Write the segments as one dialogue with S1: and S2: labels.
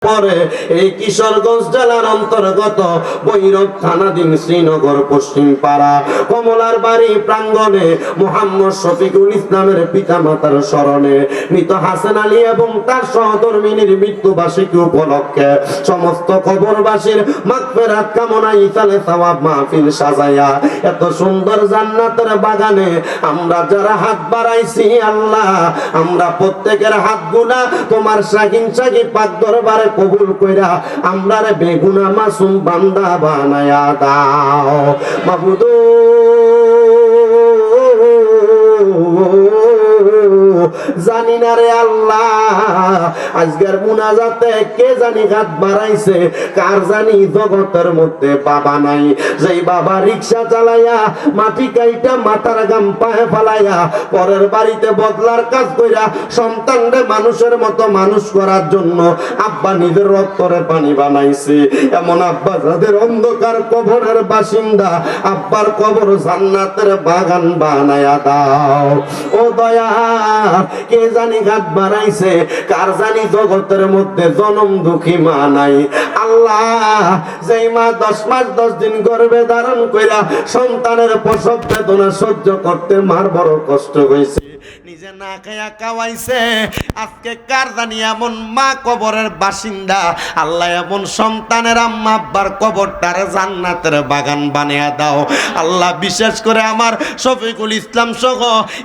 S1: পরে এই কিশোরগঞ্জ জেলার অন্তর্গত ভৈরব থানাধীন শ্রীনগর পশ্চিম পাড়া কমলার বাড়ি প্রাঙ্গণে মুহাম্মদ শফিকুল ইসলামের পিতামাতার স্মরণে মৃত হাসান আলী এবং তার সহধর্মিনীর মৃত্যুবার্ষিকী উপলক্ষে সমস্ত কবরবাসীর মাগফিরাত কামনা ইসালে সওয়াব মাহফিল সাজায়া এত সুন্দর জান্নাতের বাগানে আমরা যারা হাত বাড়াইছি আল্লাহ, আমরা প্রত্যেকের হাতগুলা তোমার শাকিন শাকি পাক দরবারে কবুল কইরা আমরারে বেগুনা মাসুম বান্দা বানায়া দাও মাবুদ। জানি না রে আল্লাহ, আজকের মুনাজাতে কে জানি হাত বাড়াইছে, কার জানি জগতের মধ্যে বাবা নাই, যেই বাবা রিক্সা চালাইয়া মাটি কাইটা মাথার গাম পায়ে ফালাইয়া পরের বাড়িতে বদলার কাজ কইরা সন্তানরে মানুষের মতো মানুষ করার জন্য আব্বা নিজের রক্তরে পানি বানাইছে, এমন আব্বা যাদের অন্ধকার কবরের বাসিন্দা, আব্বার কবর জান্নাতের বাগান বানায়া দাও ও দয়া। কে জানি ঘাট বানাইছে, কার জানি জগতের মধ্যে জনম দুঃখী মা নাই আল্লাহ, যেই মা 10 মাস 10 দিন গর্ভে ধারণ কইরা সন্তানের প্রসব বেদনা সহ্য করতে মার বড় কষ্ট হয়েছে, নিজে না খায়া খাওয়াইছে, আজকে কার জানি এমন মা কবরের বাসিন্দা আল্লাহ, এমন সন্তানের আম্মা আব্বার কবরটার জান্নাতের বাগান বানিয়ে দাও আল্লাহ। বিশেষ করে আমার শফিকুল ইসলাম সহ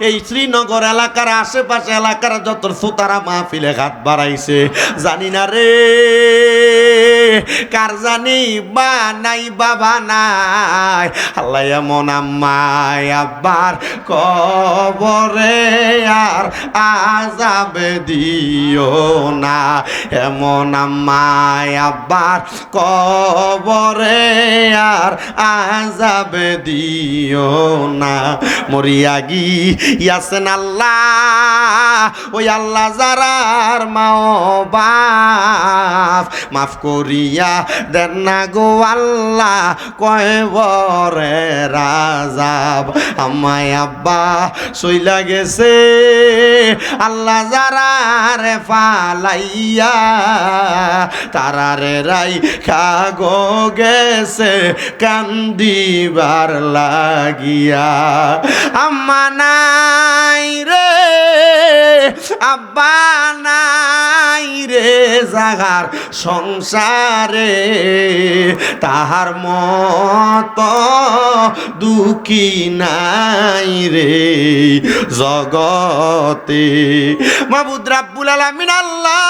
S1: এই শ্রীনগর এলাকার আশেপাশে এলাকার যত শ্রোতারা মাহফিলে হাত বাড়াইছে, জানি না রে কার জানি মা নাই বাবা নাই আল্লাহ, এমন আম্মাই আব্বার কবরে আর আযাবে দিও না, এমন আম্মাই আব্বার কবরে আর আযাবে দিও না। মরিয়া গিয়াছেন আল্লাহ, ওই আল্লাহ যারার মা বাপ মাফ করিয়া দেন না গো আল্লাহ, কয়বরে রাজাব আমায় আব্বা সইলা গেছে আল্লাহ যারারে ফালাইয়া, তারারে রাই খাগো গেছে কান্দিবার লাগিয়া, আম্মা নাই রে আব্বা নাই রে জাগার সংসারে, তাহার মত দুঃখী নাই রে জগতে। মাবুদ রাব্বুল আলামিন আল্লাহ,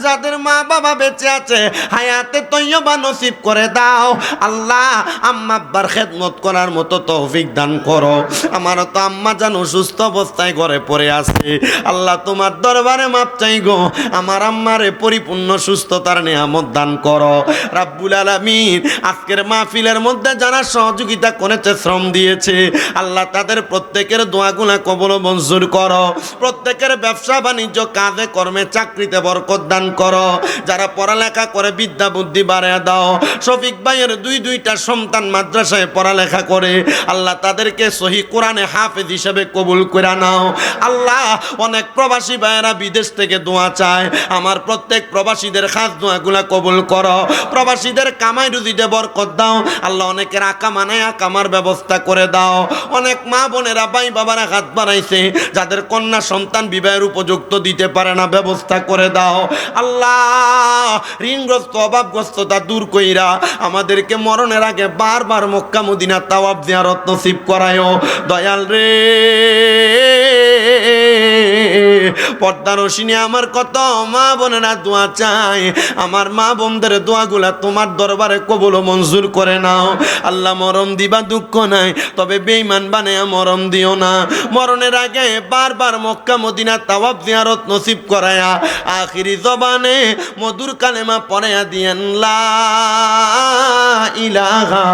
S1: যাদের মা বাবা বেঁচে আছে হায়াতে তৈয়বা নসিব করে দাও আল্লাহ, আম্মা আব্বার খেদমত করার মতো তৌফিক দান করো। আমার তো আম্মা জানো সুস্থ অবস্থায় ঘরে পড়ে আছে আল্লাহ, তোমার দরবারে মাপ চাই গো, আমার আম্মারে পরিপূর্ণ সুস্থতার নিয়ামত দান করো রাব্বুল আলামিন। আজকের মাহফিলের মধ্যে যারা সহযোগিতা করেছে, শ্রম দিয়েছে আল্লাহ, তাদের প্রত্যেকের দোয়াগুলা কবুল মঞ্জুর করো, প্রত্যেকের ব্যবসা বাণিজ্য কাজে কর্মে চাকরিতে বরকত দান করো, যারা পড়ালেখা করে বিদ্যা বুদ্ধি বাড়ায় দাও। শফিক ভাইয়ের দুইটা সন্তান মাদ্রাসায় পড়ালেখা করে আল্লাহ, তাদেরকে সহি কোরআনে হাফেজ হিসেবে কবুল করে নাও আল্লাহ। অনেক প্রবাসী ভাইয়েরা বিদেশ থেকে দোয়া চায়, আমার প্রত্যেক প্রবাসীদের খাস দোয়াগুলা কবুল করো, প্রবাসীদের কামাই রুজিতে বরকত দাও আল্লাহ, অনেকের আকা মানায় আকামার ব্যবস্থা করে দাও। অনেক মা বোনেরা ভাই বাবারা হাত বাড়াইছে, যাদের কন্যা সন্তান বিবাহের উপযুক্ত দিতে পারে না, ব্যবস্থা করে দাও আল্লাহ। ঋণগ্রস্ত অভাবগ্রস্ততা দূর কইরা আমাদেরকে মরণের আগে বারবার মক্কা মদিনা তাওয়াব জিয়ারত নসিব করায়ও দয়াল রে। পর্দার রশিনে আমার কত মা বোনেরা দোয়া চায়, আমার মা বোনদের দোয়াগুলা তোমার দরবারে কবুল মঞ্জুর করে নাও আল্লাহ। মরণ দিবা দুঃখ নাই, তবে বেঈমান বানায়া মরণ দিও না, মরণের আগে বারবার মক্কা মদিনা তাওয়াব জিয়ারত নসিব করায়া আখিরি জবানে মধুর কালেমা পড়ায়া দিয়েন লা ইলাহা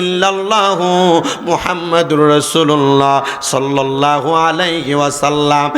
S1: ইল্লাল্লাহু মুহাম্মাদুর রাসূলুল্লাহ সাল্লাল্লাহু আলাইহি ওয়াসাল্লাম।